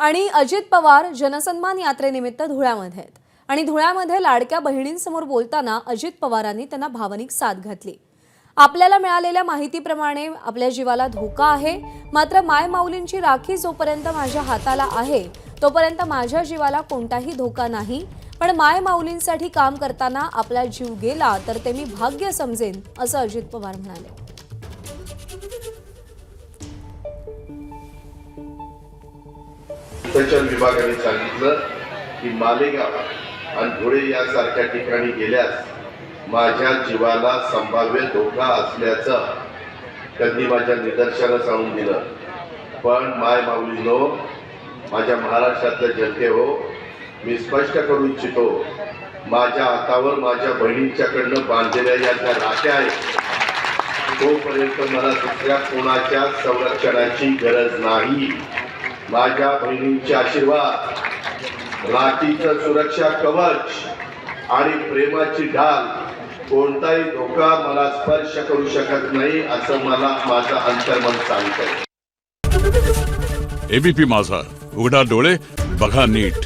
आणि अजित पवार जनसन्मान यात्रेनिमित्त धुळ्यामध्ये आहेत आणि धुळ्यामध्ये लाडक्या बहिणींसमोर बोलताना अजित पवारांनी त्यांना भावनिक साथ घातली। आपल्याला मिळालेल्या माहितीप्रमाणे आपल्या जीवाला धोका आहे, मात्र मायमाऊलींची राखी जोपर्यंत माझ्या हाताला आहे तोपर्यंत माझ्या जीवाला कोणताही धोका नाही। पण मायमाऊलींसाठी काम करताना आपला जीव गेला तर ते मी भाग्य समजेन, असं अजित पवार म्हणाले। गुप्तचर विभागाने सांगितलं की मालेगाव आणि धुळे यासारख्या ठिकाणी गेल्यास माझ्या जीवाला संभाव्य धोका असल्याचं त्यांनी माझ्या निदर्शनास आणून दिलं। पण मायमाऊलींनो, माझ्या महाराष्ट्रातल्या जनते हो, मी स्पष्ट करू इच्छितो, माझ्या हातावर माझ्या बहिणींच्याकडनं बांधलेल्या या ज्या राख्या आहेत तोपर्यंत मला दुसऱ्या कोणाच्या संरक्षणाची गरज नाही। माझ्या बहिणींचे आशीर्वाद, राखीचं सुरक्षा कवच आणि प्रेमाची ढाल, कोणताही धोका मला स्पर्श करू शकत नाही असं मला माझं अंतर्मन सांगतंय। एबीपी माझा, उघडा डोळे बघा नीट।